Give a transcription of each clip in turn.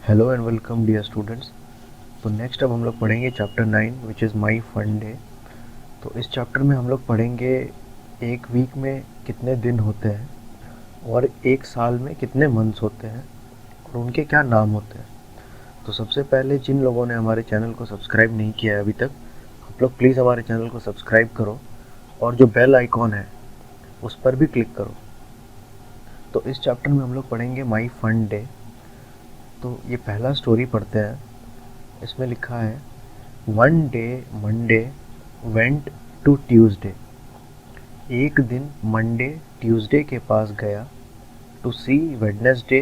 Hello and welcome dear students. तो next अब हम लोग पढ़ेंगे chapter 9 which is my fun day. तो इस चैप्टर में हम लोग पढ़ेंगे एक वीक में कितने दिन होते हैं और एक साल में कितने मंथ्स होते हैं और उनके क्या नाम होते हैं। तो सबसे पहले जिन लोगों ने हमारे चैनल को सब्सक्राइब नहीं किया है अभी तक, आप लोग प्लीज़ हमारे चैनल को सब्सक्राइब करो और जो बेल आइकॉन है उस पर भी क्लिक करो। तो इस चैप्टर में हम लोग पढ़ेंगे माई फन डे। तो ये पहला स्टोरी पढ़ते हैं। इसमें लिखा है, one day Monday went to Tuesday. एक दिन मंडे ट्यूसडे के पास गया to see Wednesday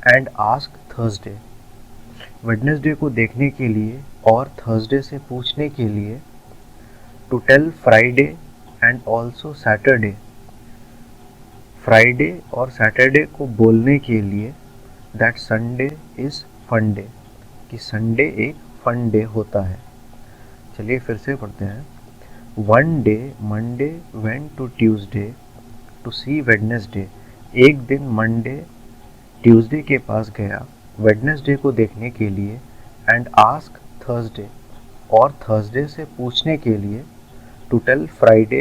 and ask Thursday. Wednesday को देखने के लिए और थर्सडे से पूछने के लिए to tell Friday and also Saturday. Friday और सैटरडे को बोलने के लिए that Sunday is fun day, कि संडे एक फन डे होता है। चलिए फिर से पढ़ते हैं। One day Monday went to Tuesday to see Wednesday. एक दिन मंडे ट्यूसडे के पास गया वेडनेसडे को देखने के लिए एंड आस्क थर्सडे, और थर्सडे से पूछने के लिए to tell Friday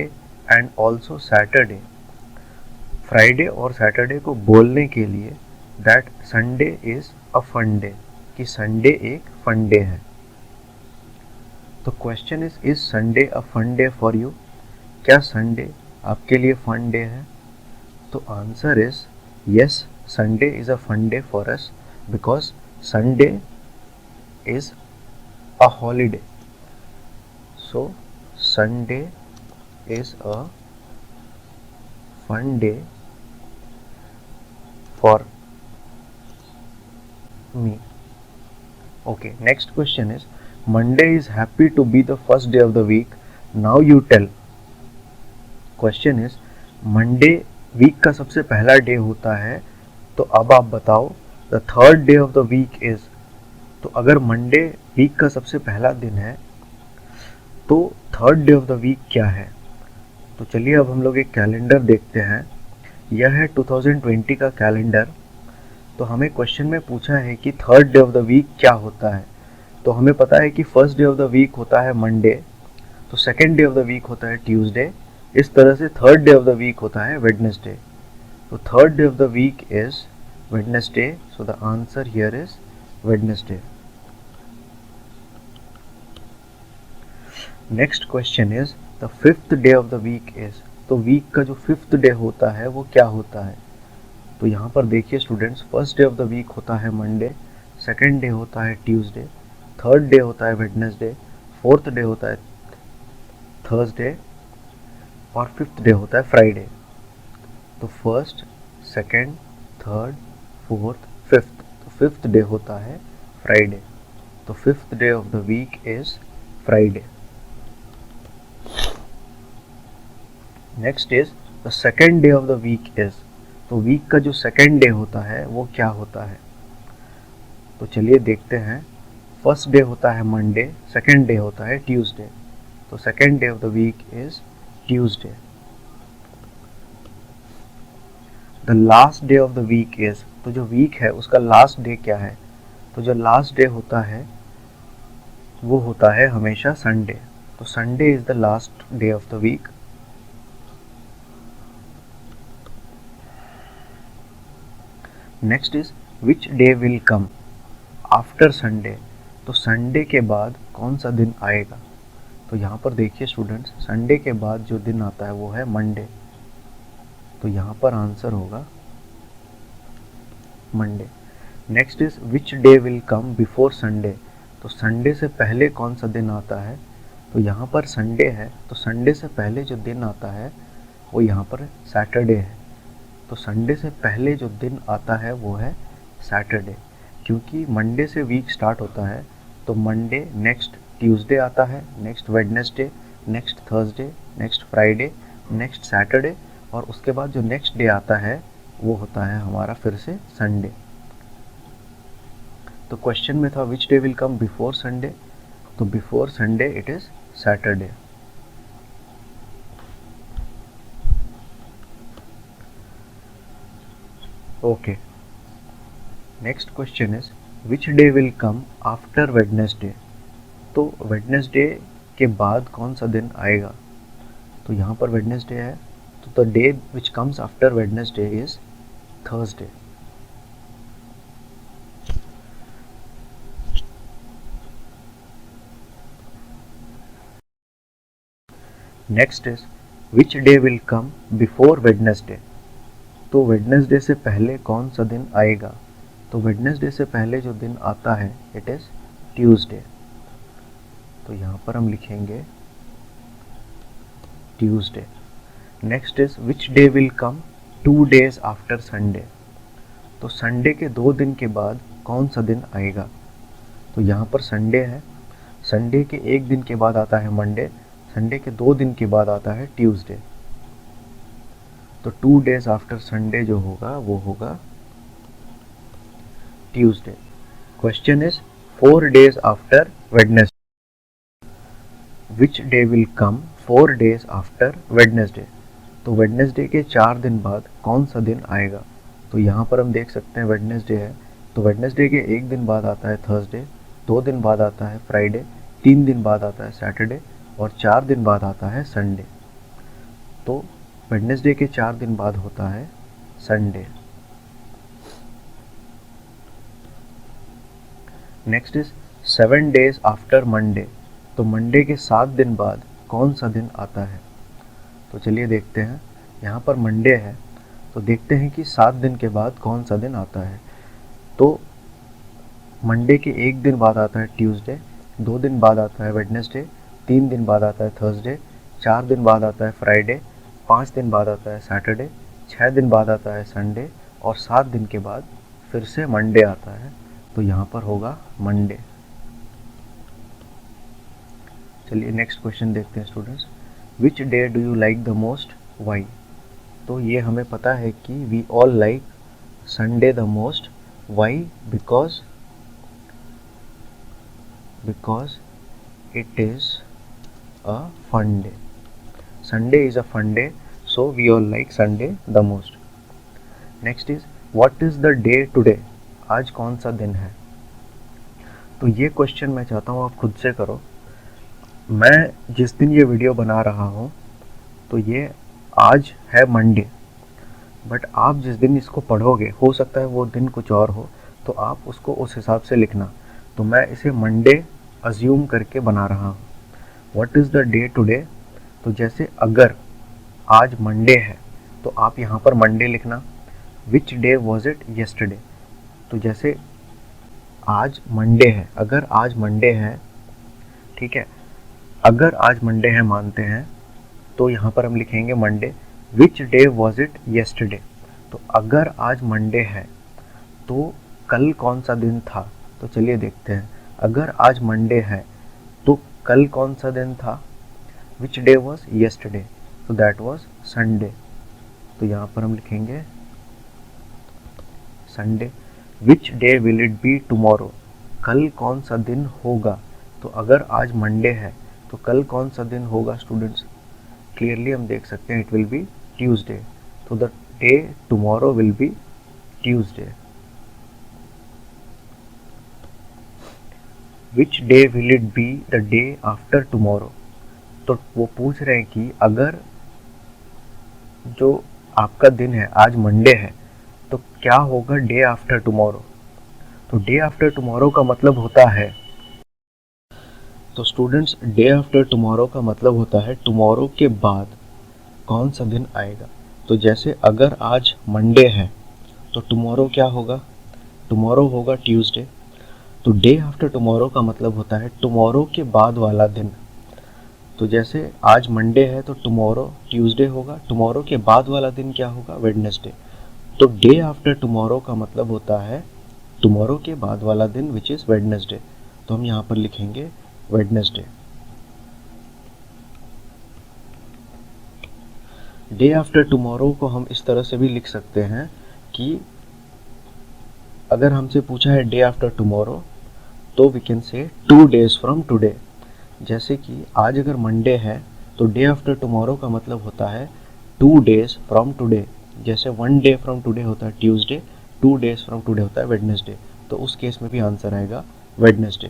and also Saturday. Friday और सैटरडे को बोलने के लिए that Sunday is a fun day, कि संडे एक फन डे है। तो question is Sunday a fun day for you? क्या संडे आपके लिए फन डे है? तो answer is yes, Sunday is a fun day for us because Sunday is a holiday. So Sunday is a fun day for me. Okay, next question is, Monday is happy to be the first day of the week. Now you tell. Question is, Monday week का सबसे पहला day होता है, तो अब आप बताओ the third day of the week is. तो अगर मंडे वीक का सबसे पहला दिन है तो third day of the week क्या है? तो चलिए अब हम लोग एक कैलेंडर देखते हैं। यह है 2020 का कैलेंडर। तो हमें क्वेश्चन में पूछा है कि third day of the week क्या होता है। तो हमें पता है कि first day of the week होता है मंडे, तो second day of the week होता है ट्यूसडे। इस तरह से third day of the week होता है वेडनेसडे। तो third day of the week is Wednesday, so the answer here is Wednesday. Next question is, the fifth day of the week is. तो week का जो fifth day होता है वो क्या होता है? तो यहाँ पर देखिए students, first day of the week होता है मंडे, सेकेंड डे होता है ट्यूसडे, थर्ड डे होता है वेडनेसडे, फोर्थ डे होता है थर्सडे और फिफ्थ डे होता है फ्राइडे। तो first, second, third, fourth, fifth, तो फिफ्थ डे होता है फ्राइडे। तो fifth day of the week is Friday. Next is the second day of the week is. तो वीक का जो सेकेंड डे होता है वो क्या होता है? तो चलिए देखते हैं। फर्स्ट डे होता है मंडे, सेकेंड डे होता है ट्यूसडे। तो second day of the week is Tuesday. The last day of the week is. तो जो वीक है उसका लास्ट डे क्या है? तो जो लास्ट डे होता है वो होता है हमेशा संडे। तो Sunday is the last day of the week. Next is which day will come after Sunday. तो संडे के बाद कौन सा दिन आएगा? तो यहाँ पर देखिए स्टूडेंट्स, संडे के बाद जो दिन आता है वो है मंडे। तो यहाँ पर आंसर होगा Monday. Next is which day will come before Sunday. तो संडे से पहले कौन सा दिन आता है? तो यहाँ पर संडे है, तो संडे से पहले जो दिन आता है वो यहाँ पर सैटरडे है। तो संडे से पहले जो दिन आता है वो है सैटरडे, क्योंकि मंडे से वीक स्टार्ट होता है। तो मंडे, नेक्स्ट ट्यूसडे आता है, next Wednesday, next Thursday, next Friday, next Saturday, और उसके बाद जो नेक्स्ट डे आता है वो होता है हमारा फिर से संडे। तो क्वेश्चन में था which day will come before Sunday, तो before Sunday it is Saturday. Okay, next question is which day will come after Wednesday, तो वेडनेसडे के बाद कौन सा दिन आएगा, तो यहाँ पर वेडनेसडे है, तो the day which comes after Wednesday is Thursday. Next is which day will come before Wednesday, तो वेडनेसडे से पहले कौन सा दिन आएगा, तो वेडनेसडे से पहले जो दिन आता है इट इज ट्यूसडे, तो यहाँ पर हम लिखेंगे Tuesday. Next is which day will come 2 days after Sunday, तो संडे के 2 दिन के बाद कौन सा दिन आएगा, तो यहाँ पर संडे है, संडे के 1 दिन के बाद आता है मंडे, संडे के 2 दिन के बाद आता है ट्यूसडे, तो 2 days आफ्टर संडे जो होगा वो होगा Tuesday. Question is 4 days after Wednesday, which day will come 4 days after Wednesday, तो वेडनेसडे के 4 दिन बाद कौन सा दिन आएगा, तो यहाँ पर हम देख सकते हैं वेडनेसडे है, तो वेडनेसडे के 1 दिन बाद आता है थर्सडे, 2 दिन बाद आता है फ्राइडे, 3 दिन बाद आता है सैटरडे और 4 दिन बाद आता है संडे, तो वेडनेसडे के 4 दिन बाद होता है Sunday. Next is 7 days after Monday, तो मंडे के 7 दिन बाद कौन सा दिन आता है, तो चलिए देखते हैं, यहाँ पर मंडे है तो देखते हैं कि 7 दिन के बाद कौन सा दिन आता है, तो मंडे के 1 दिन बाद आता है ट्यूसडे, 2 दिन बाद आता है वेडनेसडे, 3 दिन बाद आता है थर्सडे, 4 दिन बाद आता है फ्राइडे, 5 दिन बाद आता है सैटरडे, 6 दिन बाद आता है संडे और 7 दिन के बाद फिर से मंडे आता है, तो यहाँ पर होगा मंडे। चलिए नेक्स्ट क्वेश्चन देखते हैं students, which day do you like the most, why, तो ये हमें पता है कि we all like Sunday the most, why, because it is a fun day, Sunday is a fun day, so we all like Sunday the most. Next is what is the day today, आज कौन सा दिन है, तो ये question मैं चाहता हूँ आप खुद से करो, मैं जिस दिन ये वीडियो बना रहा हूँ तो ये आज है मंडे, बट आप जिस दिन इसको पढ़ोगे हो सकता है वो दिन कुछ और हो, तो आप उसको उस हिसाब से लिखना, तो मैं इसे मंडे अज्यूम करके बना रहा हूँ। What is the day today, तो जैसे अगर आज मंडे है तो आप यहाँ पर मंडे लिखना, which day was it yesterday, तो जैसे आज मंडे है, अगर आज मंडे है, ठीक है, अगर आज मंडे है मानते हैं तो यहाँ पर हम लिखेंगे Monday, which day was it yesterday, तो अगर आज मंडे है तो कल कौन सा दिन था, तो चलिए देखते हैं, अगर आज मंडे है तो कल कौन सा दिन था, विच डे वॉज येस्टरडे, तो दैट वॉज संडे, तो यहाँ पर हम लिखेंगे Sunday. Which day will it be tomorrow, कल कौन सा दिन होगा, तो अगर आज मंडे है तो कल कौन सा दिन होगा स्टूडेंट्स, क्लियरली हम देख सकते हैं इट विल बी ट्यूसडे, तो the day tomorrow will be Tuesday. Which day will it be the day after tomorrow, तो वो पूछ रहे हैं कि अगर जो आपका दिन है आज मंडे है तो क्या होगा डे आफ्टर टुमारो, तो डे आफ्टर टुमारो का मतलब होता है, तो स्टूडेंट्स डे आफ्टर टुमारो का मतलब होता है टुमारो के बाद कौन सा दिन आएगा, तो जैसे अगर आज मंडे है तो टुमारो क्या होगा, टुमारो होगा ट्यूसडे, तो डे आफ्टर टुमारो का मतलब होता है टुमारो के बाद वाला दिन, तो जैसे आज मंडे है तो टुमारो ट्यूसडे होगा, टुमारो के बाद वाला दिन क्या होगा, वेडनेसडे, तो डे आफ्टर टुमारो का मतलब होता है टुमारो के बाद वाला दिन विच इज़ वेडनेसडे, तो हम यहाँ पर लिखेंगे वेडनेसडे। डे आफ्टर टुमारो को हम इस तरह से भी लिख सकते हैं कि अगर हमसे पूछा है डे आफ्टर टुमारो तो we can say 2 days from today, जैसे कि आज अगर मंडे है तो डे आफ्टर टुमारो का मतलब होता है 2 days फ्रॉम टुडे, जैसे 1 day फ्रॉम टुडे होता है ट्यूसडे, 2 days फ्रॉम टुडे होता है वेडनेसडे, तो उस केस में भी आंसर आएगा Wednesday.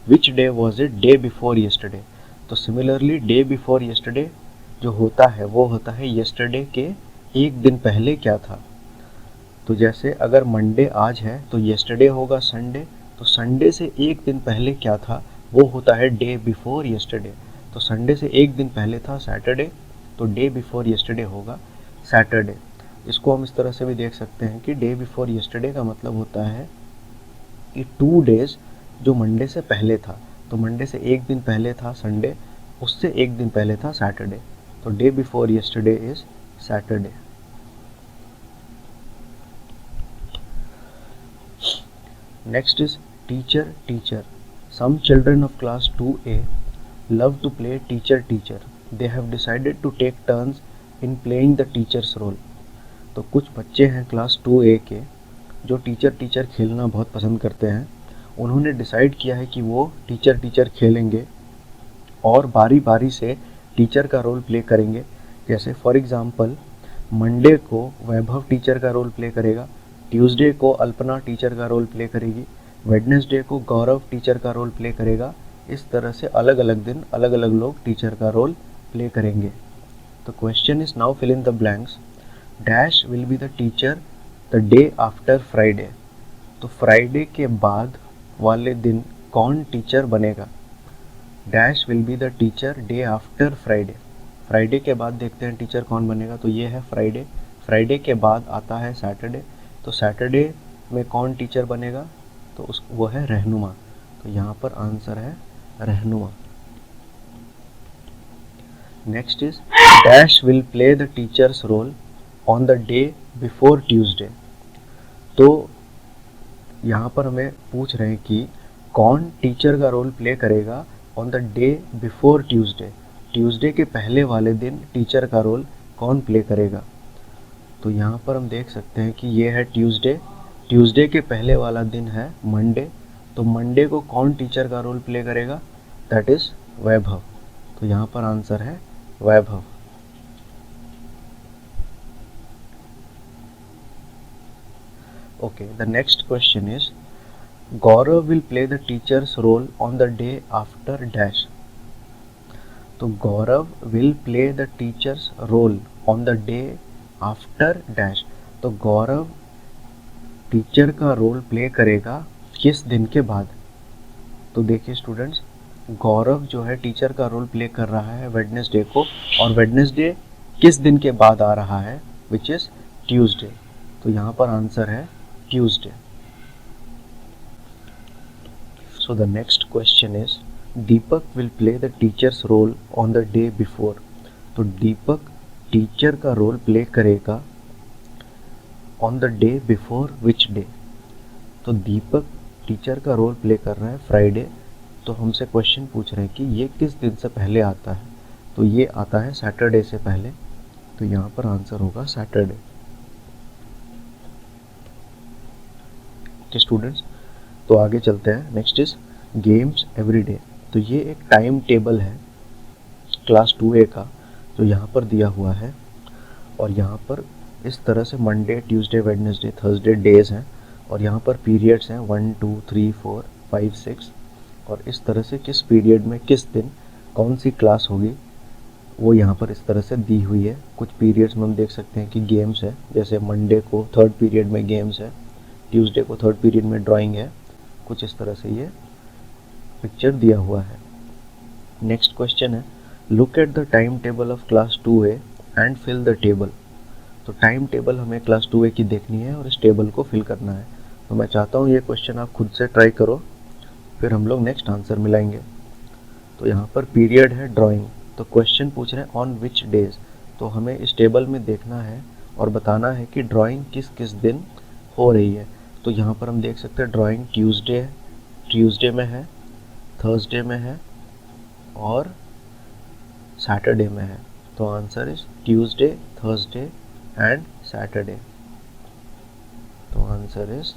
Which day was it? Day before yesterday. तो सिमिलरली डे बिफोर येस्टरडे जो होता है वो होता है येस्टरडे के एक दिन पहले क्या था। तो जैसे अगर मंडे आज है तो येस्टरडे होगा संडे, तो संडे से एक दिन पहले क्या था वो होता है डे बिफोर येस्टरडे। तो संडे से एक दिन पहले था सैटरडे, तो डे बिफोर येस्टरडे होगा सैटरडे। इसको हम इस तरह से भी देख सकते हैं कि डे बिफोर येस्टरडे का मतलब होता है कि 2 डेज जो मंडे से पहले था। तो मंडे से एक दिन पहले था संडे, उससे एक दिन पहले था सैटरडे, तो day before yesterday is Saturday. Next is teacher teacher. Some children of class 2A love to play teacher teacher. They have decided to take turns in playing the teacher's role. तो कुछ बच्चे हैं class 2A के जो teacher teacher खेलना बहुत पसंद करते हैं। उन्होंने डिसाइड किया है कि वो टीचर टीचर खेलेंगे और बारी बारी से टीचर का रोल प्ले करेंगे। जैसे फॉर एग्ज़ाम्पल मंडे को वैभव टीचर का रोल प्ले करेगा, ट्यूसडे को अल्पना टीचर का रोल प्ले करेगी, वेडनेसडे को गौरव टीचर का रोल प्ले करेगा। इस तरह से अलग अलग दिन अलग अलग लोग टीचर का रोल प्ले करेंगे। तो question is now fill in the blanks. Dash will be the teacher the day after Friday. तो फ्राइडे के बाद वाले दिन कौन टीचर बनेगा? Dash will be the teacher day after Friday. Friday के बाद देखते हैं टीचर कौन बनेगा, तो ये है फ्राइडे। फ्राइडे के बाद आता है सैटरडे, तो सैटरडे में कौन टीचर बनेगा? तो वो है रहनुमा। तो यहाँ पर आंसर है रहनुमा। Next is dash will play the teacher's role on the day before Tuesday. तो यहाँ पर हमें पूछ रहे हैं कि कौन टीचर का रोल प्ले करेगा on the day before Tuesday. Tuesday के पहले वाले दिन टीचर का रोल कौन प्ले करेगा? तो यहाँ पर हम देख सकते हैं कि ये है ट्यूसडे। ट्यूसडे के पहले वाला दिन है मंडे, तो मंडे को कौन टीचर का रोल प्ले करेगा? That is Vaibhav. तो यहाँ पर आंसर है Vaibhav. Okay, the next question is Gaurav will play the teacher's role on the day after dash. तो Gaurav will play the teacher's role on the day after dash. तो Gaurav teacher का role play करेगा किस दिन के बाद? तो देखिए स्टूडेंट्स, गौरव जो है टीचर का रोल प्ले कर रहा है वेडनेसडे को, और वेडनेसडे किस दिन के बाद आ रहा है? Which is Tuesday. तो यहाँ पर आंसर है Tuesday. So the next question is Deepak will play the teacher's role on the day before. तो दीपक टीचर का रोल प्ले करेगा on the day before which day. तो दीपक टीचर का रोल प्ले कर रहा है फ्राइडे, तो हमसे क्वेश्चन पूछ रहे हैं कि ये किस दिन से पहले आता है? तो ये आता है सैटरडे से पहले, तो यहाँ पर आंसर होगा सैटरडे। ओके स्टूडेंट्स, तो आगे चलते हैं। Next is games everyday. तो ये एक टाइम टेबल है क्लास 2A का जो यहाँ पर दिया हुआ है, और यहाँ पर इस तरह से Monday, Tuesday, Wednesday, Thursday days हैं, और यहाँ पर पीरियड्स हैं 1 2 3 4 5 6, और इस तरह से किस पीरियड में किस दिन कौन सी क्लास होगी वो यहाँ पर इस तरह से दी हुई है। कुछ पीरियड्स में हम देख सकते हैं कि गेम्स है, जैसे मंडे को थर्ड पीरियड में गेम्स है, ट्यूसडे को थर्ड पीरियड में ड्राइंग है। कुछ इस तरह से ये पिक्चर दिया हुआ है। नेक्स्ट क्वेश्चन है look at the time table of class 2A and fill the table. तो टाइम टेबल हमें क्लास 2A की देखनी है और इस टेबल को फिल करना है। तो मैं चाहता हूँ ये क्वेश्चन आप खुद से ट्राई करो, फिर हम लोग नेक्स्ट आंसर मिलाएंगे। तो यहाँ पर पीरियड है ड्राइंग, तो क्वेश्चन पूछ रहे हैं ऑन विच डेज। तो हमें इस टेबल में देखना है और बताना है कि ड्राइंग किस किस दिन हो रही है। तो यहाँ पर हम देख सकते हैं ड्राइंग ट्यूसडे में है, थर्सडे में है और सैटरडे में है। तो answer is Tuesday, Thursday and Saturday. तो answer is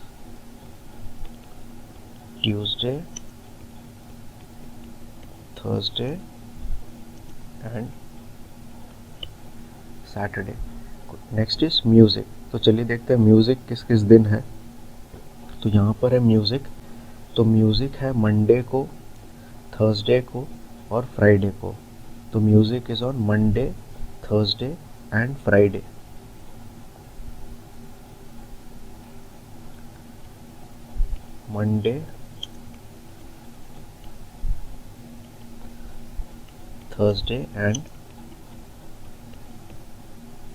Tuesday, Thursday and Saturday. Next is music. तो चलिए देखते हैं म्यूजिक किस किस दिन है। तो तो यहाँ पर है म्यूज़िक, तो म्यूज़िक है मंडे को, थर्सडे को और फ्राइडे को। तो music is on Monday, Thursday and Friday. Monday, Thursday and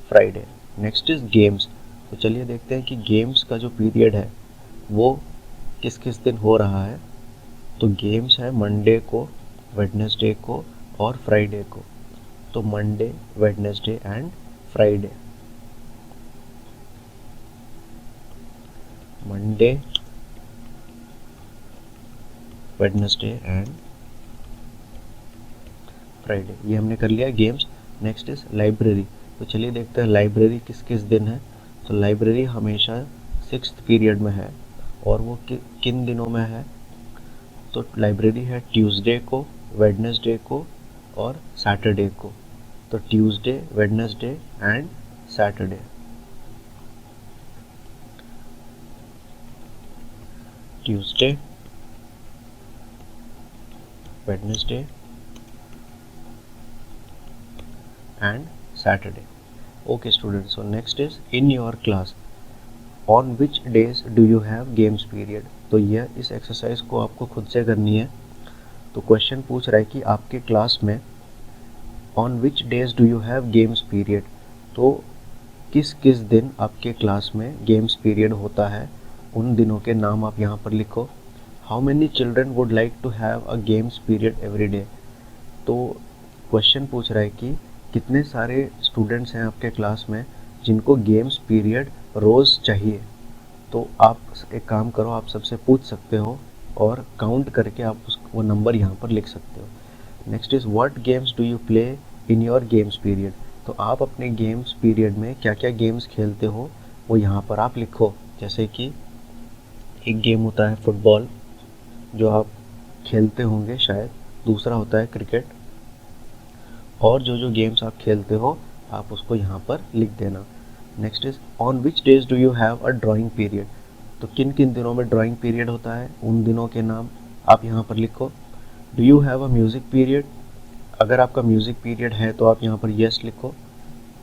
Friday. Next is games. तो चलिए देखते हैं कि गेम्स का जो पीरियड है वो किस किस दिन हो रहा है। तो गेम्स है मंडे को, वेडनेसडे को और फ्राइडे को। तो Monday, Wednesday and Friday. Monday, Wednesday and Friday, ये हमने कर लिया गेम्स। Next is library. तो चलिए देखते हैं लाइब्रेरी किस किस दिन है। तो लाइब्रेरी हमेशा 6th पीरियड में है और वो किन दिनों में है। तो लाइब्रेरी है ट्यूसडे को, वेडनेसडे को और सैटरडे को। तो Tuesday, Wednesday and Saturday. Tuesday, Wednesday and Saturday. Okay students, so next is in your class on which days do you have games period। तो यह इस एक्सरसाइज को आपको खुद से करनी है। तो क्वेश्चन पूछ रहा है कि आपके क्लास में on which days do you have games period, तो किस किस दिन आपके क्लास में गेम्स पीरियड होता है, उन दिनों के नाम आप यहाँ पर लिखो। How many children would like to have a games period every day. तो क्वेश्चन पूछ रहा है कि कितने सारे स्टूडेंट्स हैं आपके क्लास में जिनको गेम्स पीरियड रोज़ चाहिए। तो आप एक काम करो, आप सबसे पूछ सकते हो और काउंट करके आप वो नंबर यहाँ पर लिख सकते हो। Next is what games do you play in your games period. तो आप अपने गेम्स पीरियड में क्या क्या गेम्स खेलते हो वो यहाँ पर आप लिखो। जैसे कि एक गेम होता है फुटबॉल जो आप खेलते होंगे शायद, दूसरा होता है क्रिकेट, और जो जो गेम्स आप खेलते हो आप उसको यहाँ पर लिख देना। Next is on which days do you have a drawing period. तो किन किन दिनों में ड्राइंग पीरियड होता है, उन दिनों के नाम आप यहाँ पर लिखो। Do you have a music period. अगर आपका म्यूज़िक पीरियड है तो आप यहाँ पर येस लिखो,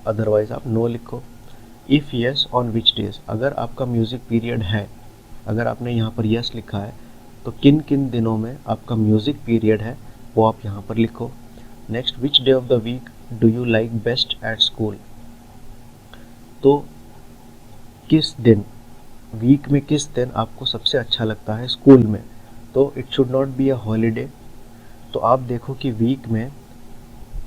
अदरवाइज आप नो लिखो। If yes on which days, अगर आपका म्यूज़िक पीरियड है, अगर आपने यहाँ पर येस लिखा है तो किन किन दिनों में आपका म्यूज़िक पीरियड है वो आप यहाँ पर लिखो। Next, which day of the week do you like best at school. तो किस दिन, वीक में किस दिन आपको सबसे अच्छा लगता है स्कूल में। तो it should not be a holiday. तो आप देखो कि वीक में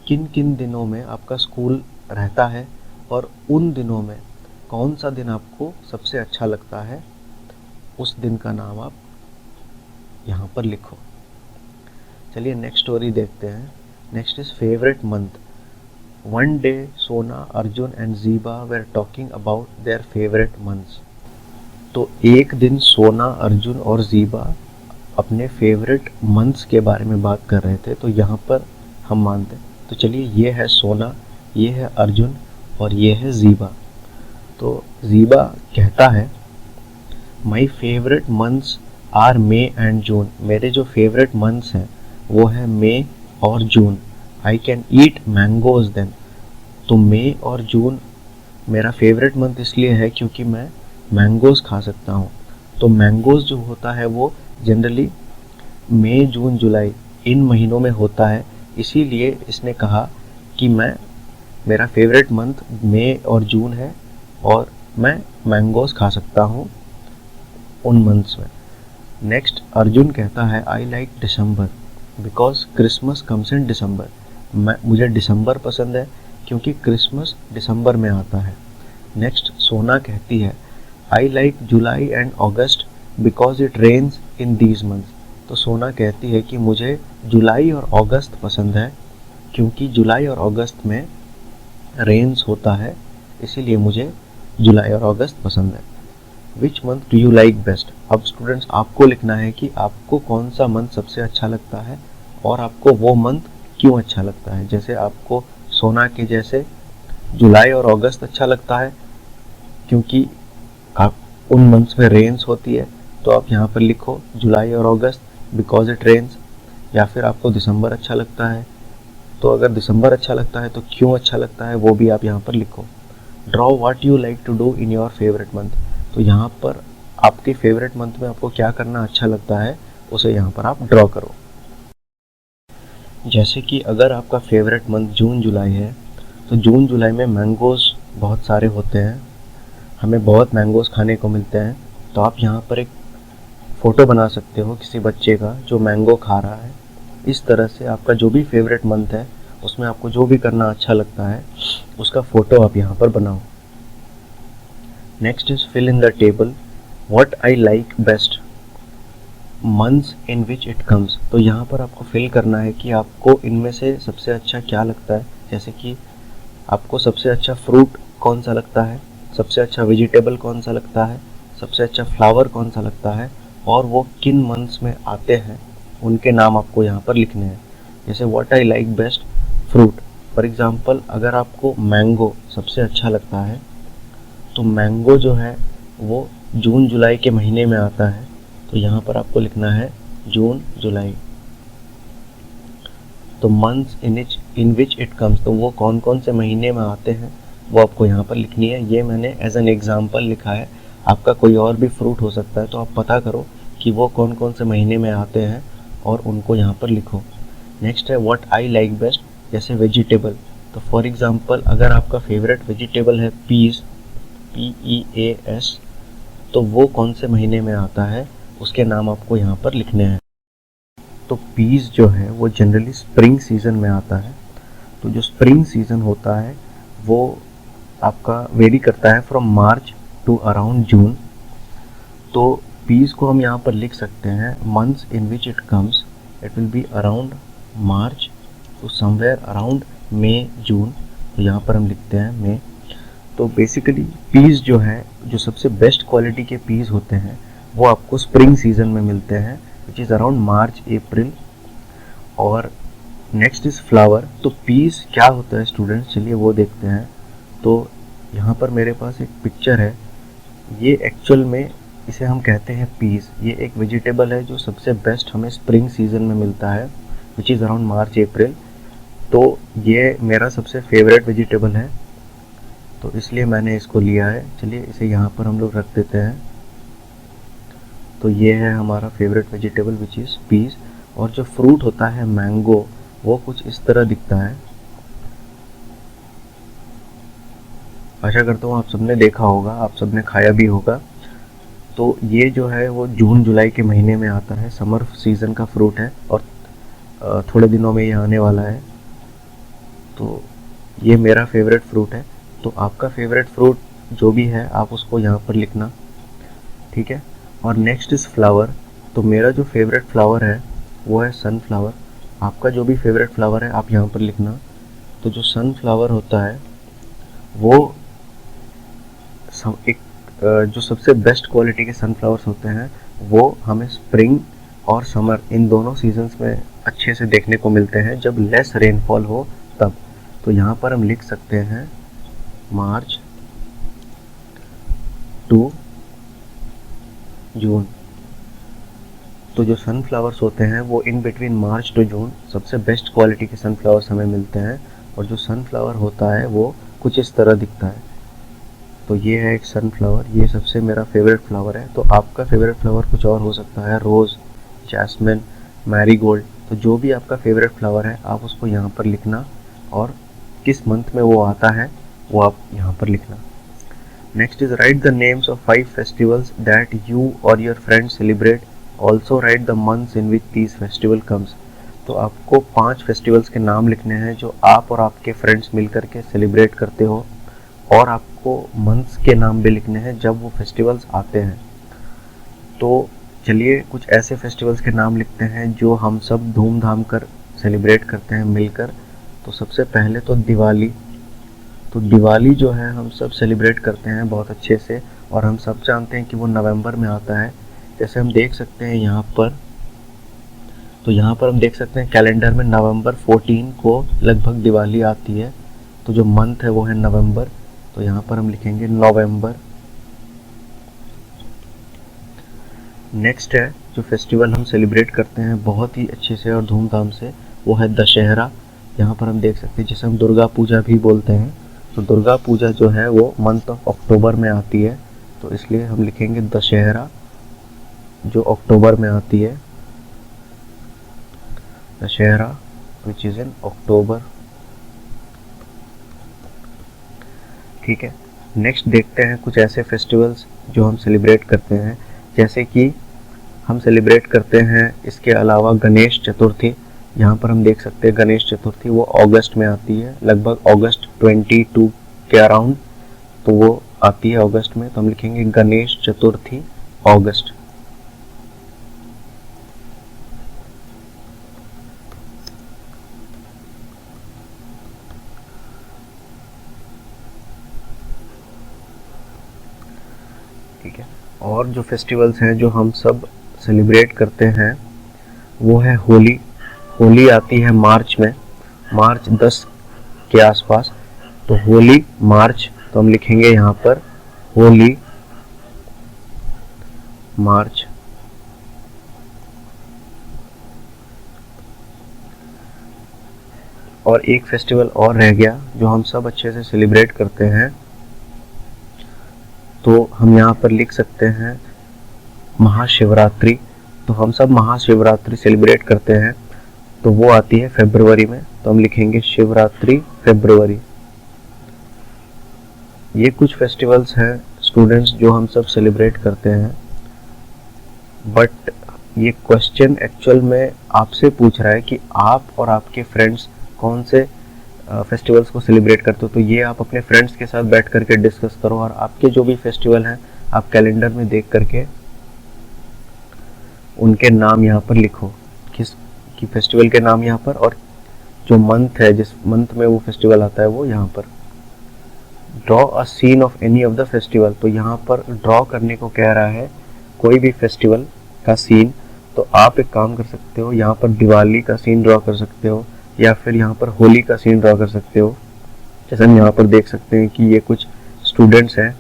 किन किन दिनों में आपका स्कूल रहता है और उन दिनों में कौन सा दिन आपको सबसे अच्छा लगता है, उस दिन का नाम आप यहाँ पर लिखो। चलिए नेक्स्ट स्टोरी देखते हैं। Next is favourite month. One day Sona, Arjun and Zeeba were talking about their favourite months. तो एक दिन सोना, अर्जुन और ज़ीबा अपने फेवरेट मंथ्स के बारे में बात कर रहे थे। तो यहाँ पर हम मानते हैं, तो चलिए ये है सोना, ये है अर्जुन और ये है ज़ीबा। तो ज़ीबा कहता है my favourite months are May and June. मेरे जो फेवरेट मंथ्स हैं वो है मे और June. I can eat mangoes then. तो मे और जून मेरा फेवरेट मंथ इसलिए है क्योंकि मैं मैंगोज खा सकता हूँ। तो मैंगोज जो होता है वो जनरली मई, जून, जुलाई इन महीनों में होता है। इसीलिए इसने कहा कि मेरा फेवरेट मंथ मई और जून है और मैं मैंगोज खा सकता हूँ उन मंथ्स में। नेक्स्ट, अर्जुन कहता है I like December because Christmas comes in December. मुझे दिसंबर पसंद है क्योंकि क्रिसमस दिसंबर में आता है। नेक्स्ट, सोना कहती है I like July and August because it rains in these months. तो सोना कहती है कि मुझे जुलाई और अगस्त पसंद है क्योंकि जुलाई और अगस्त में रेन्स होता है, इसीलिए मुझे जुलाई और अगस्त पसंद है। Which month do you like best. अब स्टूडेंट्स आपको लिखना है कि आपको कौन सा मंथ सबसे अच्छा लगता है और आपको वो मंथ क्यों अच्छा लगता है। जैसे आपको सोना के जैसे जुलाई और अगस्त अच्छा लगता है क्योंकि आप उन मंथ्स में रेन्स होती है, तो आप यहाँ पर लिखो जुलाई और अगस्त बिकॉज इट रेन्स, या फिर आपको दिसंबर अच्छा लगता है तो अगर दिसंबर अच्छा लगता है तो क्यों अच्छा लगता है वो भी आप यहाँ पर लिखो। Draw what you like to do in your favourite month, तो यहाँ पर आपके फेवरेट मंथ में आपको क्या करना अच्छा लगता है उसे यहाँ पर आप ड्रॉ करो। जैसे कि अगर आपका फेवरेट मंथ जून जुलाई है तो जून जुलाई में मैंगोज़ बहुत सारे होते हैं, हमें बहुत मैंगोज़ खाने को मिलते हैं, तो आप यहाँ पर एक फ़ोटो बना सकते हो किसी बच्चे का जो मैंगो खा रहा है। इस तरह से आपका जो भी फेवरेट मंथ है उसमें आपको जो भी करना अच्छा लगता है उसका फ़ोटो आप यहाँ पर बनाओ। Next is fill in the table what I like best months in which it comes, तो यहाँ पर आपको फिल करना है कि आपको इनमें से सबसे अच्छा क्या लगता है। जैसे कि आपको सबसे अच्छा फ्रूट कौन सा लगता है, सबसे अच्छा वेजिटेबल कौन सा लगता है, सबसे अच्छा फ्लावर कौन सा लगता है, और वो किन मंथ्स में आते हैं उनके नाम आपको यहाँ पर लिखने हैं। जैसे what I like best fruit, for example अगर आपको मैंगो सबसे अच्छा लगता है तो मैंगो जो है वो जून जुलाई के महीने में आता है, तो यहाँ पर आपको लिखना है जून जुलाई। तो months in which it comes, तो वो कौन कौन से महीने में आते हैं वो आपको यहाँ पर लिखनी है। ये मैंने एज एन एग्जाम्पल लिखा है, आपका कोई और भी फ्रूट हो सकता है, तो आप पता करो कि वो कौन कौन से महीने में आते हैं और उनको यहाँ पर लिखो। नेक्स्ट है व्हाट आई लाइक बेस्ट, जैसे वेजिटेबल, तो फॉर एग्ज़ाम्पल अगर आपका फेवरेट वेजिटेबल है पीस, PEAS, तो वो कौन से महीने में आता है उसके नाम आपको यहाँ पर लिखने हैं। तो पीस जो है वो जनरली स्प्रिंग सीज़न में आता है, तो जो स्प्रिंग सीज़न होता है वो आपका वेरी करता है from March to around June. तो पीस को हम यहाँ पर लिख सकते हैं months in which it comes, it will be around March to somewhere around May June, तो यहाँ पर हम लिखते हैं मई। तो बेसिकली पीस जो है, जो सबसे बेस्ट क्वालिटी के पीस होते हैं वो आपको स्प्रिंग सीज़न में मिलते हैं विच इज़ अराउंड मार्च अप्रैल। और नेक्स्ट इज़ फ्लावर, तो पीस क्या होता है स्टूडेंट्स, चलिए वो देखते हैं। तो यहाँ पर मेरे पास एक पिक्चर है, ये एक्चुअल में इसे हम कहते हैं पीस। ये एक वेजिटेबल है जो सबसे बेस्ट हमें स्प्रिंग सीज़न में मिलता है विच इज़ अराउंड मार्च अप्रैल। तो ये मेरा सबसे फेवरेट वेजिटेबल है, तो इसलिए मैंने इसको लिया है। चलिए इसे यहाँ पर हम लोग रख देते हैं। तो ये है हमारा favourite vegetable which is piece. और जो फ्रूट होता है मैंगो, वो कुछ इस तरह दिखता है। आशा करता हूँ आप सबने देखा होगा, आप सबने खाया भी होगा। तो ये जो है वो जून जुलाई के महीने में आता है, समर सीज़न का फ्रूट है और थोड़े दिनों में ये आने वाला है। तो ये मेरा फेवरेट फ्रूट है। तो आपका फेवरेट फ्रूट जो भी है आप उसको यहाँ पर लिखना, ठीक है। और नेक्स्ट इज़ फ्लावर, तो मेरा जो फेवरेट फ्लावर है वो है सनफ्लावर। आपका जो भी फेवरेट फ्लावर है आप यहाँ पर लिखना। तो जो सनफ्लावर होता है वो एक जो सबसे बेस्ट क्वालिटी के सनफ्लावर्स होते हैं वो हमें स्प्रिंग और समर इन दोनों सीजन्स में अच्छे से देखने को मिलते हैं, जब लेस रेनफॉल हो तब। तो यहाँ पर हम लिख सकते हैं मार्च टू जून। तो जो सनफ्लावर्स होते हैं वो in between March to June सबसे बेस्ट क्वालिटी के सनफ्लावर्स हमें मिलते हैं। और जो सनफ्लावर होता है वो कुछ इस तरह दिखता है। तो ये है एक सनफ्लावर, ये सबसे मेरा फेवरेट फ्लावर है। तो आपका फेवरेट फ्लावर कुछ और हो सकता है, रोज़, जैस्मिन, मैरीगोल्ड। तो जो भी आपका फेवरेट फ्लावर है आप उसको यहाँ पर लिखना और किस मंथ में वो आता है वो आप यहाँ पर लिखना। Next is write the names of 5 festivals that you और your friends celebrate, also write the months in which these festival comes. तो आपको 5 फेस्टिवल्स के नाम लिखने हैं जो आप और आपके फ्रेंड्स मिल करके सेलिब्रेट करते हो, और आपको मंथ्स के नाम भी लिखने हैं जब वो फेस्टिवल्स आते हैं। तो चलिए कुछ ऐसे फेस्टिवल्स के नाम लिखते हैं जो हम सब धूमधाम कर सेलिब्रेट करते हैं मिलकर। तो सबसे पहले तो दिवाली। तो दिवाली जो है हम सब सेलिब्रेट करते हैं बहुत अच्छे से, और हम सब जानते हैं कि वो नवंबर में आता है। जैसे हम देख सकते हैं यहाँ पर, तो यहाँ पर हम देख सकते हैं कैलेंडर में नवंबर 14 को लगभग दिवाली आती है। तो जो मंथ है वो है नवंबर, तो यहाँ पर हम लिखेंगे नवंबर। नेक्स्ट है जो फेस्टिवल हम सेलिब्रेट करते हैं बहुत ही अच्छे से और धूमधाम से, वो है दशहरा। यहाँ पर हम देख सकते हैं जिसे हम दुर्गा पूजा भी बोलते हैं। तो दुर्गा पूजा जो है वो मंथ ऑफ अक्टूबर में आती है, तो इसलिए हम लिखेंगे दशहरा जो अक्टूबर में आती है, दशहरा विच इज़ इन अक्टूबर। ठीक है, नेक्स्ट देखते हैं कुछ ऐसे फेस्टिवल्स जो हम सेलिब्रेट करते हैं, जैसे कि हम सेलिब्रेट करते हैं इसके अलावा गणेश चतुर्थी। यहाँ पर हम देख सकते हैं गणेश चतुर्थी वो अगस्त में आती है, लगभग अगस्त 22 के अराउंड, तो वो आती है अगस्त में, तो हम लिखेंगे गणेश चतुर्थी अगस्त। ठीक है, और जो फेस्टिवल्स हैं जो हम सब सेलिब्रेट करते हैं वो है होली। होली आती है मार्च में, मार्च 10 के आसपास, तो होली मार्च, तो हम लिखेंगे यहाँ पर होली मार्च। और एक फेस्टिवल और रह गया जो हम सब अच्छे से सेलिब्रेट करते हैं, तो हम यहाँ पर लिख सकते हैं महाशिवरात्रि। तो हम सब महाशिवरात्रि सेलिब्रेट करते हैं, तो वो आती है फरवरी में, तो हम लिखेंगे शिवरात्रि फरवरी। ये कुछ फेस्टिवल्स हैं स्टूडेंट्स जो हम सब सेलिब्रेट करते हैं, बट ये क्वेश्चन एक्चुअल में आपसे पूछ रहा है कि आप और आपके फ्रेंड्स कौन से फेस्टिवल्स को सेलिब्रेट करते हो। तो ये आप अपने फ्रेंड्स के साथ बैठ करके डिस्कस करो, और आपके जो भी फेस्टिवल हैं आप कैलेंडर में देख करके उनके नाम यहाँ पर लिखो, किस की फेस्टिवल के नाम यहाँ पर, और जो मंथ है जिस मंथ में वो फेस्टिवल आता है वो यहाँ पर। Draw a scene of any of the festival, तो यहाँ पर ड्रॉ करने को कह रहा है कोई भी फेस्टिवल का सीन। तो आप एक काम कर सकते हो, यहाँ पर दिवाली का सीन ड्रॉ कर सकते हो, या फिर यहाँ पर होली का सीन ड्रॉ कर सकते हो। जैसे हम यहाँ पर देख सकते हैं कि ये कुछ स्टूडेंट्स हैं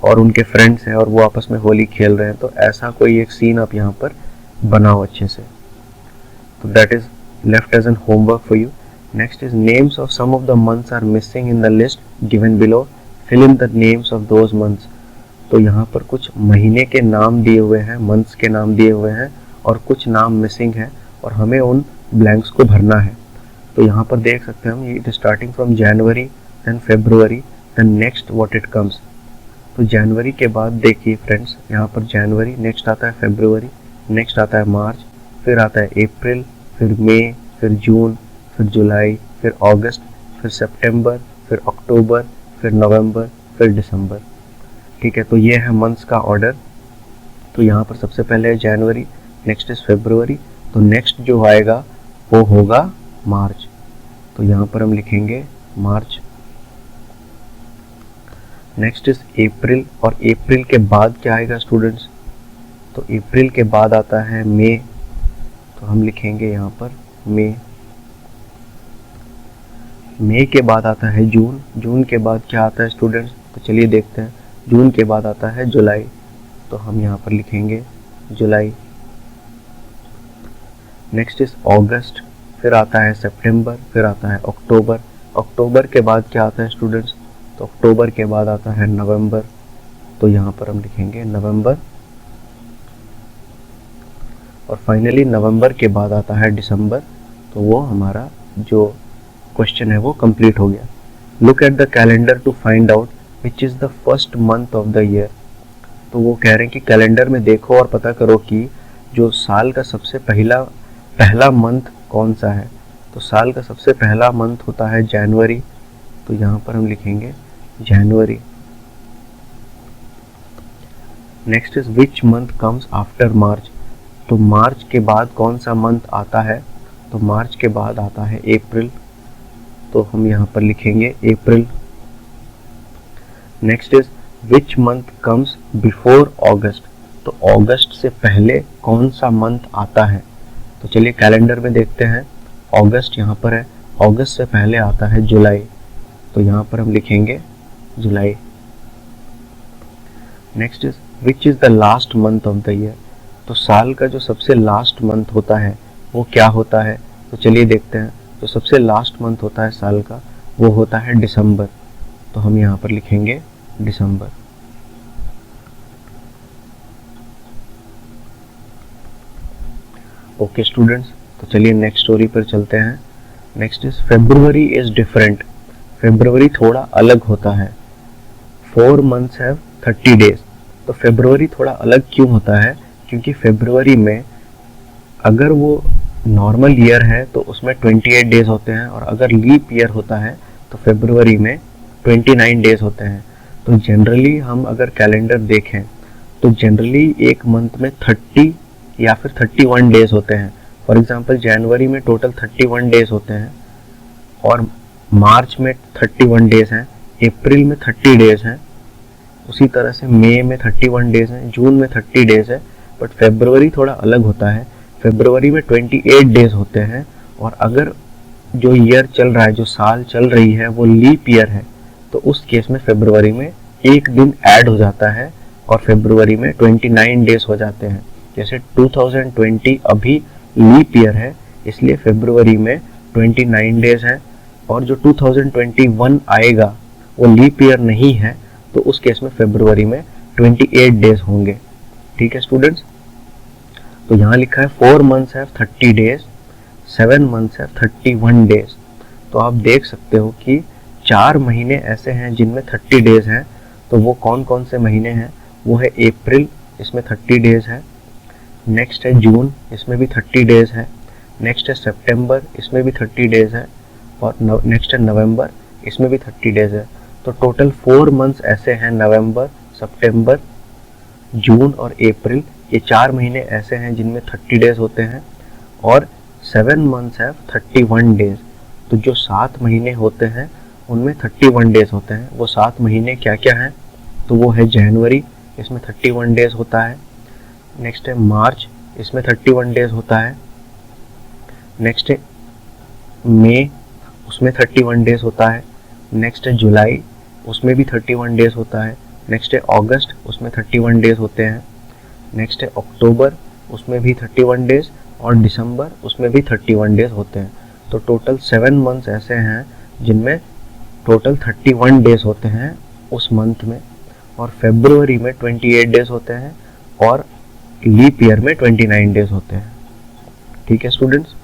और उनके फ्रेंड्स हैं और वो आपस में होली खेल रहे हैं, तो ऐसा कोई एक सीन आप यहाँ पर बनाओ अच्छे से। तो that is left as an homework for you. Next is names of some of the months are missing in the list given below, fill in the names of those months. तो यहाँ पर कुछ महीने के नाम दिए हुए हैं, मंथ्स के नाम दिए हुए हैं, और कुछ नाम मिसिंग है और हमें उन ब्लैंक्स को भरना है। तो यहाँ पर देख सकते हैं हम, it starting from January, then February, then next what it comes. तो जनवरी के बाद देखिए फ्रेंड्स, यहाँ पर जनवरी, नेक्स्ट आता है फरवरी, नेक्स्ट आता है मार्च, फिर आता है अप्रैल, फिर मई, फिर जून, फिर जुलाई, फिर अगस्त, फिर सितंबर, फिर अक्टूबर, फिर नवंबर, फिर दिसंबर। ठीक है, तो ये है मंथ्स का ऑर्डर। तो यहाँ पर सबसे पहले है जनवरी, नेक्स्ट इज फरवरी, तो नेक्स्ट जो आएगा वो होगा मार्च। तो यहाँ पर हम लिखेंगे मार्च। नेक्स्ट इज अप्रैल, और अप्रैल के बाद क्या आएगा स्टूडेंट्स? तो अप्रैल के बाद आता है मई, तो हम लिखेंगे यहाँ पर मई। मई के बाद आता है जून, जून के बाद क्या आता है स्टूडेंट्स? तो चलिए देखते हैं। जून के बाद आता है जुलाई, तो हम यहाँ पर लिखेंगे जुलाई। नेक्स्ट इज अगस्त, फिर आता है सितंबर, फिर आता है अक्टूबर। अक्टूबर के बाद क्या आता है स्टूडेंट्स? तो अक्टूबर के बाद आता है नवंबर, तो यहाँ पर हम लिखेंगे नवंबर। और फाइनली नवंबर के बाद आता है दिसंबर, तो वो हमारा जो क्वेश्चन है वो कंप्लीट हो गया। Look at the calendar to find out which is the first month of the year. तो वो कह रहे हैं कि कैलेंडर में देखो और पता करो कि जो साल का सबसे पहला मंथ कौन सा है। तो साल का सबसे पहला मंथ होता है जनवरी, तो यहाँ पर हम लिखेंगे जनवरी। Next is which month comes after March. तो मार्च के बाद कौन सा मंथ आता है? तो मार्च के बाद आता है अप्रैल, तो हम यहाँ पर लिखेंगे April. Next is which month comes before August. तो अगस्त से पहले कौन सा मंथ आता है? तो चलिए कैलेंडर में देखते हैं। अगस्त यहाँ पर है, अगस्त से पहले आता है जुलाई, तो यहाँ पर हम लिखेंगे July. Next is which is the last month of the year. तो साल का जो सबसे लास्ट मंथ होता है वो क्या होता है? तो चलिए देखते हैं। जो सबसे लास्ट मंथ होता है साल का वो होता है दिसंबर। तो हम यहाँ पर लिखेंगे दिसंबर। ओके स्टूडेंट्स, तो चलिए नेक्स्ट स्टोरी पर चलते हैं। Next is February is different. February थोड़ा अलग होता है। 4 months हैव 30 days। तो फेब्रुवरी थोड़ा अलग क्यों होता है? क्योंकि फेब्रुवरी में अगर वो नॉर्मल ईयर है तो उसमें 28 डेज होते हैं, और अगर लीप ईयर होता है तो फेब्रुवरी में 29 डेज होते हैं। तो जनरली हम अगर कैलेंडर देखें तो जनरली एक मंथ में 30 या फिर 31 डेज होते हैं। फॉर एग्जांपल जनवरी में टोटल 31 डेज होते हैं, और मार्च में 31 डेज हैं, अप्रैल में 30 डेज हैं, उसी तरह से मई में 31 डेज हैं, जून में 30 डेज है। बट फेब्रुवरी थोड़ा अलग होता है। फेब्रुवरी में 28 डेज होते हैं, और अगर जो ईयर चल रहा है, जो साल चल रही है वो लीप ईयर है, तो उस केस में फेब्रुवरी में एक दिन ऐड हो जाता है और फेब्रुवरी में 29 डेज हो जाते हैं। जैसे 2020 अभी लीप ईयर है, इसलिए फेब्रुवरी में 29 डेज हैं, और जो 2021 आएगा वो लीप ईयर नहीं है, तो उस केस में फेब्रुवरी में 28 डेज होंगे। ठीक है स्टूडेंट्स, तो यहाँ लिखा है 4 months have 30 days, 7 months have 31 days। तो आप देख सकते हो कि 4 महीने ऐसे हैं जिनमें 30 डेज हैं। तो वो कौन कौन से महीने हैं? वो है अप्रैल, इसमें 30 डेज है। नेक्स्ट है जून, इसमें भी 30 डेज है। नेक्स्ट है सितंबर, इसमें भी 30 डेज है। और नेक्स्ट है नवंबर, इसमें भी 30 डेज है। तो टोटल 4 months ऐसे हैं, नवंबर, सितंबर, जून और अप्रैल, ये 4 महीने ऐसे हैं जिनमें 30 डेज होते हैं। और 7 months हैव 31 डेज। तो जो 7 महीने होते हैं उनमें 31 डेज होते हैं। वो 7 महीने क्या क्या हैं? तो वो है जनवरी, इसमें 31 डेज होता है। नेक्स्ट है मार्च, इसमें 31 डेज होता है। नेक्स्ट है मई, उसमें 31 डेज होता है। नेक्स्ट है जुलाई, उसमें भी 31 डेज होता है। नेक्स्ट है अगस्त, उसमें 31 डेज होते हैं। नेक्स्ट है अक्टूबर, उसमें भी 31 डेज, और दिसंबर, उसमें भी 31 डेज होते हैं। तो टोटल 7 months ऐसे हैं जिनमें टोटल 31 डेज होते हैं उस मंथ में। और फेब्रुवरी में 28 डेज होते हैं, और लीप ईयर में 29 डेज होते हैं। ठीक है students,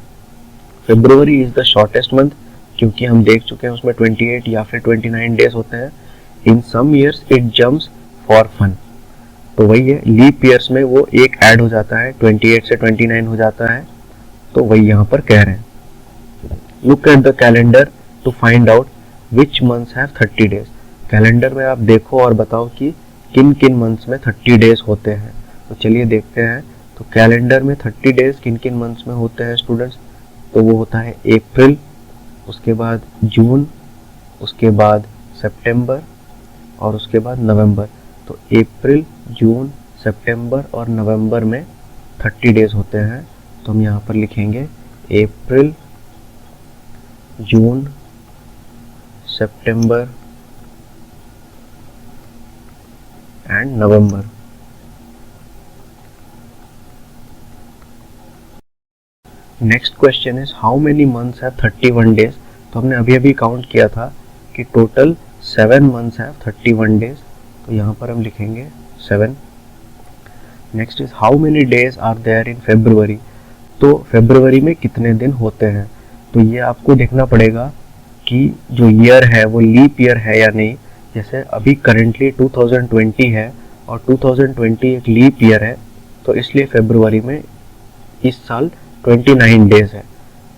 February is the shortest month, क्योंकि हम देख चुके हैं उसमें 28 या फिर 29 डेज होते हैं। In some years it jumps for fun. तो वही है, लीप ईयर्स में वो एक ऐड हो जाता है, 28 से 29 हो जाता है। तो वही यहाँ पर कह रहे हैं। Look at the calendar to find out which months have 30 days. Calendar में आप देखो और बताओ कि किन किन मंथ्स में 30 डेज होते हैं। तो चलिए देखते हैं। तो कैलेंडर में 30 डेज किन किन मंथ्स में होते हैं स्टूडेंट्स? तो वो होता है अप्रैल, उसके बाद जून, उसके बाद सितंबर, और उसके बाद नवंबर। तो अप्रैल, जून, सितंबर और नवंबर में 30 डेज होते हैं। तो हम यहाँ पर लिखेंगे April, June, September and November. Next question is how many months have 31 days. तो हमने अभी अभी काउंट किया था कि टोटल 7 months हैव 31 डेज। तो यहाँ पर हम लिखेंगे 7। Next is how many days are there in February. तो फेब्रुवरी में कितने दिन होते हैं? तो ये आपको देखना पड़ेगा कि जो ईयर है वो लीप ईयर है या नहीं। जैसे अभी करेंटली 2020 है, और 2020 एक लीप ईयर है, तो इसलिए फेब्रुवरी में इस साल 29 डेज है।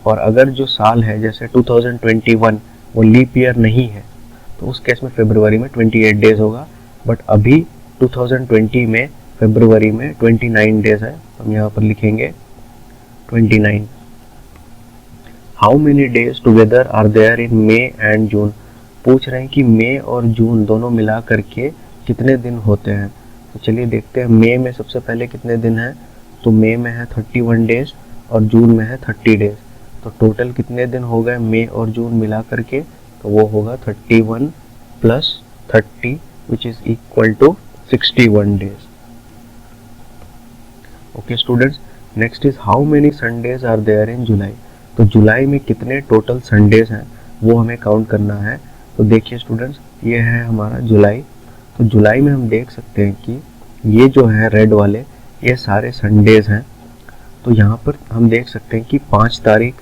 और अगर जो साल है जैसे 2021 वो लीप ईयर नहीं है, तो उस केस में फेब्रुवरी में 28 डेज होगा। बट अभी 2020 में फेब्रुवरी में 29 डेज है, हम यहाँ पर लिखेंगे 29। How many days together are there in May and June. पूछ रहे हैं कि मई और जून दोनों मिला करके कितने दिन होते हैं। तो चलिए देखते हैं। मई में सबसे पहले कितने दिन हैं? तो मई में है 31 डेज, और जून में है 30 डेज। तो टोटल कितने दिन हो गए मई और जून मिला करके? तो वो होगा 31 plus 30 which is equal to 61 days. Okay students, next is how many Sundays are there in July. तो जुलाई में कितने टोटल संडेज हैं वो हमें काउंट करना है। तो देखिए स्टूडेंट्स, ये है हमारा जुलाई। तो जुलाई में हम देख सकते हैं कि ये जो है रेड वाले, ये सारे संडेज हैं। तो यहाँ पर हम देख सकते हैं कि 5 तारीख,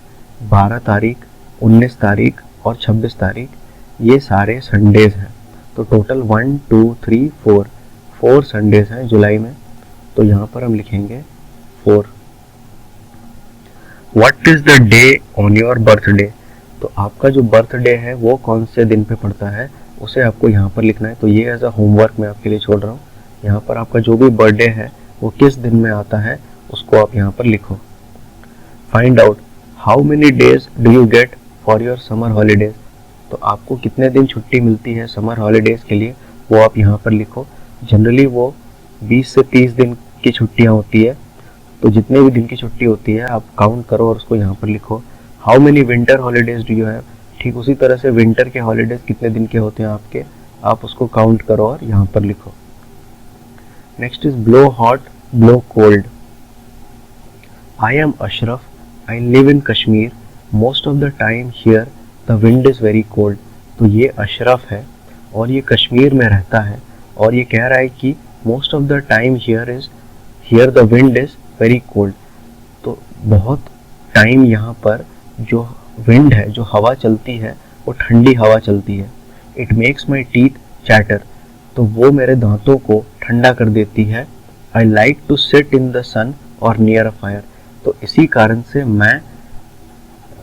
12 तारीख, 19 तारीख और 26 तारीख ये सारे संडेज हैं। तो टोटल 1 2 3 4 संडेज हैं जुलाई में। तो यहाँ पर हम लिखेंगे 4। What is the day on your birthday. तो आपका जो बर्थडे है वो कौन से दिन पे पड़ता है उसे आपको यहाँ पर लिखना है। तो ये एज अ होमवर्क मैं आपके लिए छोड़ रहा हूँ। यहाँ पर आपका जो भी बर्थडे है वो किस दिन में आता है उसको आप यहाँ पर लिखो। Find out how many days do you get for your summer holidays. तो आपको कितने दिन छुट्टी मिलती है समर हॉलीडेज के लिए वो आप यहाँ पर लिखो। जनरली वो 20 से 30 दिन की छुट्टियाँ होती है। तो जितने भी दिन की छुट्टी होती है आप काउंट करो और उसको यहाँ पर लिखो। How many winter holidays do you have. ठीक उसी तरह से विंटर के हॉलीडेज कितने दिन के होते हैं आपके, आप उसको काउंट करो और यहाँ पर लिखो। Next is blow hot blow cold. I am Ashraf, I live in Kashmir, most of the time here the wind is very cold. तो ये अशरफ है और ये कश्मीर में रहता है और ये कह रहा है कि most of the time here the wind is very cold. तो बहुत टाइम यहाँ पर जो विंड है, जो हवा चलती है वो ठंडी हवा चलती है। It makes my teeth chatter. तो वो मेरे दांतों को ठंडा कर देती है। I like to sit in the sun और नियर अ फायर। तो इसी कारण से मैं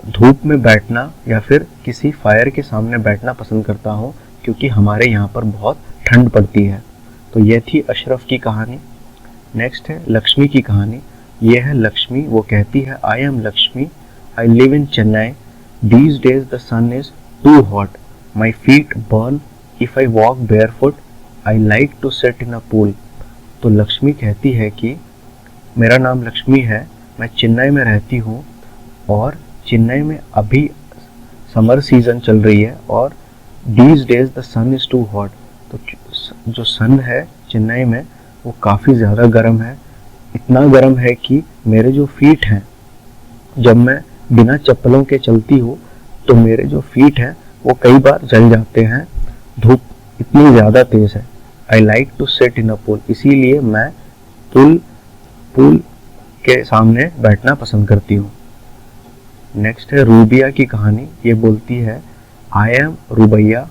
धूप में बैठना या फिर किसी फायर के सामने बैठना पसंद करता हूँ क्योंकि हमारे यहाँ पर बहुत ठंड पड़ती है। तो ये थी अशरफ की कहानी। नेक्स्ट है लक्ष्मी की कहानी। ये है लक्ष्मी, वो कहती है I am Lakshmi, I live in Chennai, these days the sun is too hot, my feet burn if I walk barefoot, I like to sit in a pool. तो लक्ष्मी कहती है कि मेरा नाम लक्ष्मी है, मैं चेन्नई में रहती हूँ और चेन्नई में अभी समर सीजन चल रही है और these days the sun is too hot. तो जो सन है चेन्नई में वो काफ़ी ज़्यादा गर्म है। इतना गर्म है कि मेरे जो फीट हैं, जब मैं बिना चप्पलों के चलती हूँ तो मेरे जो फीट हैं वो कई बार जल जाते हैं, धूप इतनी ज़्यादा तेज़ है। I like to sit in a pool. इसीलिए मैं पूल के सामने बैठना पसंद करती हूँ। नेक्स्ट है रूबिया की कहानी। ये बोलती है I am Rubaiya,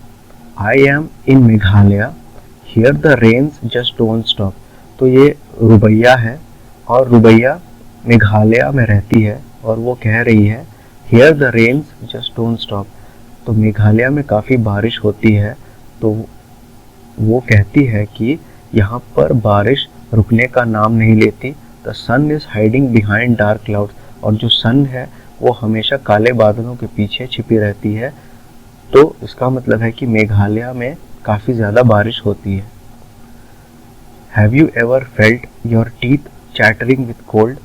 I am in Meghalaya, here the rains just don't stop. तो ये रुबैया है और रुबैया मेघालय में रहती है और वो कह रही है here the rains just don't stop. तो मेघालय में काफ़ी बारिश होती है। तो वो कहती है कि यहाँ पर बारिश रुकने का नाम नहीं लेती। The sun is hiding behind dark clouds. और जो सन है वो हमेशा काले बादलों के पीछे छिपी रहती है। तो इसका मतलब है कि मेघालय में काफ़ी ज़्यादा बारिश होती है। Have you ever felt your teeth chattering with cold.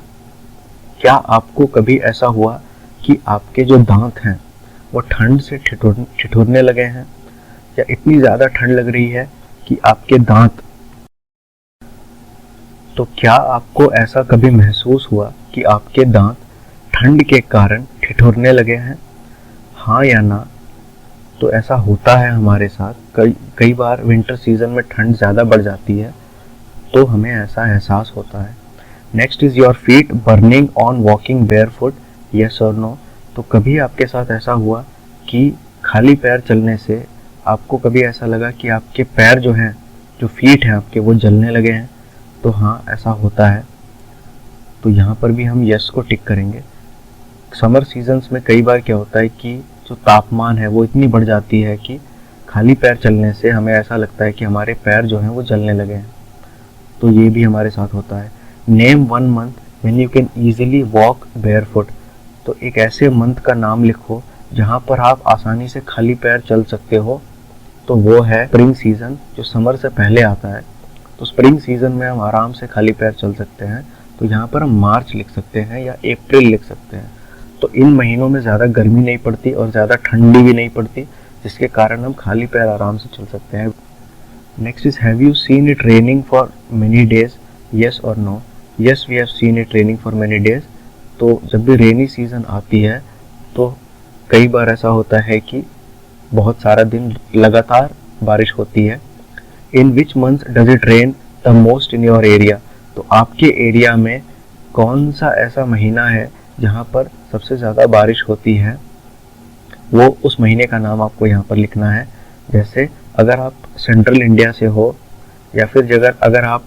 क्या आपको कभी ऐसा हुआ कि आपके जो दांत हैं वो ठंड से ठिठुरने लगे हैं, या इतनी ज़्यादा ठंड लग रही है कि आपके दांत। तो क्या आपको ऐसा कभी महसूस हुआ कि आपके दांत ठंड के कारण ठिठुरने लगे हैं, हाँ या ना। तो ऐसा होता है हमारे साथ। कई बार विंटर सीजन में ठंड ज़्यादा बढ़ जाती है तो हमें ऐसा एहसास होता है। Next is your feet burning on walking barefoot, yes और नो। तो कभी आपके साथ ऐसा हुआ कि खाली पैर चलने से आपको कभी ऐसा लगा कि आपके पैर जो हैं, जो फीट हैं आपके, वो जलने लगे हैं। तो हाँ, ऐसा होता है। तो यहाँ पर भी हम यस को टिक करेंगे। समर सीजन्स में कई बार क्या होता है कि जो तापमान है वो इतनी बढ़ जाती है कि खाली पैर चलने से हमें ऐसा लगता है कि हमारे पैर जो हैं वो जलने लगे हैं। तो ये भी हमारे साथ होता है। Name one month when you can easily walk barefoot. तो एक ऐसे मंथ का नाम लिखो जहाँ पर आप आसानी से खाली पैर चल सकते हो। तो वो है स्प्रिंग सीजन, जो समर से पहले आता है। तो स्प्रिंग सीजन में हम आराम से खाली पैर चल सकते हैं। तो यहाँ पर हम मार्च लिख सकते हैं या अप्रैल लिख सकते हैं। तो इन महीनों में ज़्यादा गर्मी नहीं पड़ती और ज़्यादा ठंडी भी नहीं पड़ती, जिसके कारण हम खाली पैर आराम से चल सकते हैं। Next is have you seen it raining for many days, yes और no. Yes we have seen it raining for many days. तो जब भी रेनी सीजन आती है तो कई बार ऐसा होता है कि बहुत सारा दिन लगातार बारिश होती है। In which month does it rain the most in your area? तो आपके एरिया में कौन सा ऐसा महीना है जहाँ पर सबसे ज़्यादा बारिश होती है, वो उस महीने का नाम आपको यहाँ पर लिखना है। जैसे अगर आप सेंट्रल इंडिया से हो या फिर अगर आप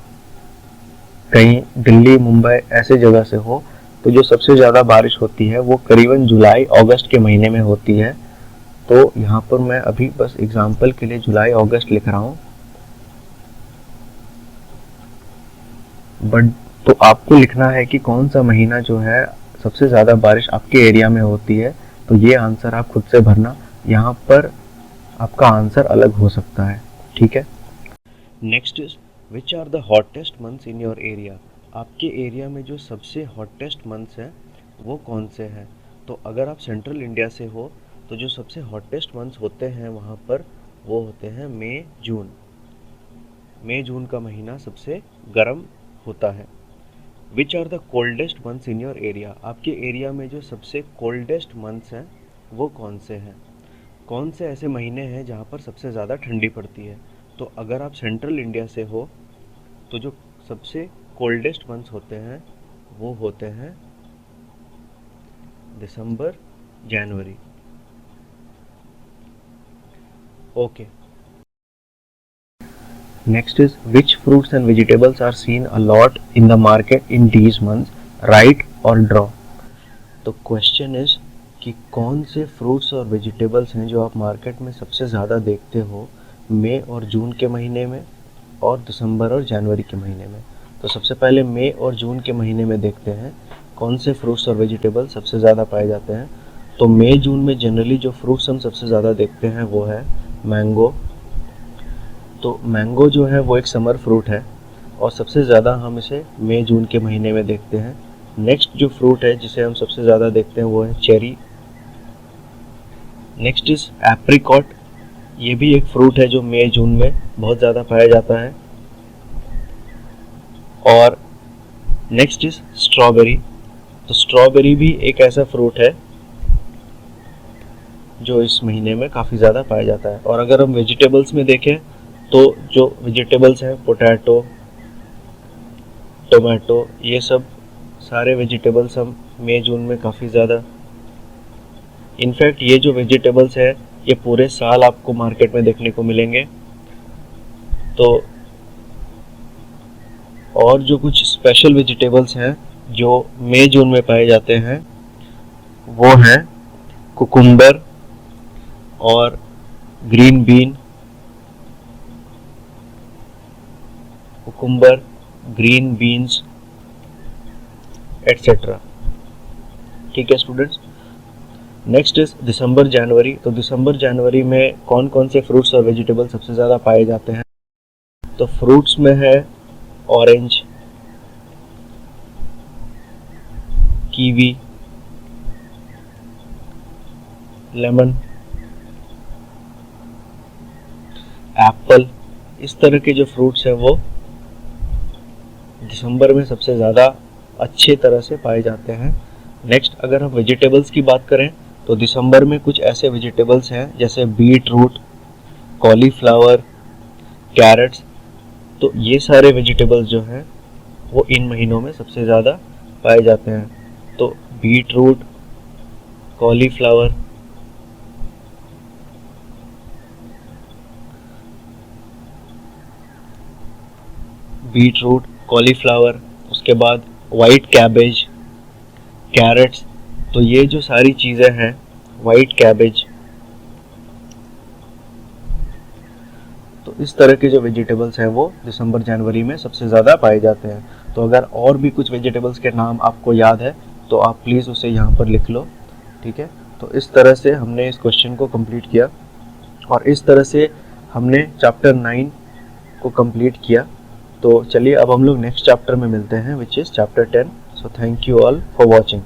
कहीं दिल्ली मुंबई ऐसे जगह से हो, तो जो सबसे ज़्यादा बारिश होती है वो करीबन जुलाई अगस्त के महीने में होती है। तो यहाँ पर मैं अभी बस एग्जांपल के लिए जुलाई अगस्त लिख रहा हूँ, बट तो आपको लिखना है कि कौन सा महीना जो है सबसे ज़्यादा बारिश आपके एरिया में होती है। तो ये आंसर आप खुद से भरना, यहाँ पर आपका आंसर अलग हो सकता है, ठीक है। Next is which are the hottest months in your area? आपके एरिया में जो सबसे हॉटेस्ट मंथ्स हैं वो कौन से हैं? तो अगर आप सेंट्रल इंडिया से हो तो जो सबसे हॉटेस्ट मंथ्स होते हैं वहाँ पर वो होते हैं मई जून। मई जून का महीना सबसे गर्म होता है। Which are the coldest months in your area? आपके एरिया में जो सबसे कोल्डेस्ट मंथ्स हैं वो कौन से हैं? कौन से ऐसे महीने हैं जहाँ पर सबसे ज़्यादा ठंडी पड़ती है? तो अगर आप सेंट्रल इंडिया से हो तो जो सबसे कोल्डेस्ट मंथ्स होते हैं वो होते हैं दिसंबर जनवरी। Okay. Next is which fruits and vegetables are seen a lot in the market in these months? Write or draw? तो क्वेश्चन इज कि कौन से फ्रूट्स और वेजिटेबल्स हैं जो आप मार्केट में सबसे ज़्यादा देखते हो मई और जून के महीने में और दिसंबर और जनवरी के महीने में। तो सबसे पहले मई और जून के महीने में देखते हैं कौन से फ्रूट्स और वेजिटेबल्स सबसे ज़्यादा पाए जाते हैं। तो मई जून में जनरली जो फ्रूट्स हम सबसे ज़्यादा देखते हैं वो है मैंगो। तो मैंगो जो है वो एक समर फ्रूट है और सबसे ज़्यादा हम इसे मई जून के महीने में देखते हैं। नेक्स्ट जो फ्रूट है जिसे हम सबसे ज़्यादा देखते हैं वो है चेरी। नेक्स्ट इज़ एप्रिकॉट, ये भी एक फ्रूट है जो मई जून में बहुत ज़्यादा पाया जाता है। और नेक्स्ट इज़ स्ट्रॉबेरी। तो स्ट्रॉबेरी भी एक ऐसा फ्रूट है जो इस महीने में काफ़ी ज़्यादा पाया जाता है। और अगर हम वेजिटेबल्स में देखें तो जो वेजिटेबल्स हैं पोटैटो, टोमेटो, ये सब सारे वेजिटेबल्स हम मई जून में काफ़ी ज़्यादा, इनफैक्ट ये जो वेजिटेबल्स है ये पूरे साल आपको मार्केट में देखने को मिलेंगे। तो और जो कुछ स्पेशल वेजिटेबल्स हैं जो मई जून में पाए जाते हैं वो हैं कुकुम्बर और green bean, cucumber, green beans etcetera. ठीक है students. Next is December January. तो दिसंबर जनवरी में कौन कौन से फ्रूट्स और वेजिटेबल सबसे ज़्यादा पाए जाते हैं? तो फ्रूट्स में है ऑरेंज, कीवी, लेमन, एप्पल। इस तरह के जो फ्रूट्स हैं वो दिसंबर में सबसे ज़्यादा अच्छे तरह से पाए जाते हैं। नेक्स्ट अगर हम वेजिटेबल्स की बात करें तो दिसंबर में कुछ ऐसे वेजिटेबल्स हैं जैसे बीट रूट, कॉलीफ्लावर, कैरेट्स। तो ये सारे वेजिटेबल्स जो हैं वो इन महीनों में सबसे ज़्यादा पाए जाते हैं। तो beetroot, cauliflower, beetroot, cauliflower, उसके बाद वाइट कैबेज, कैरेट्स। तो ये जो सारी चीज़ें हैं, वाइट कैबेज, तो इस तरह के जो वेजिटेबल्स हैं वो दिसंबर जनवरी में सबसे ज़्यादा पाए जाते हैं। तो अगर और भी कुछ वेजिटेबल्स के नाम आपको याद है तो आप प्लीज़ उसे यहाँ पर लिख लो, ठीक है। तो इस तरह से हमने इस क्वेश्चन को कंप्लीट किया और इस तरह से हमने चैप्टर 9 को कंप्लीट किया। तो चलिए अब हम लोग नेक्स्ट चैप्टर में मिलते हैं which is chapter 10। So thank you all for watching.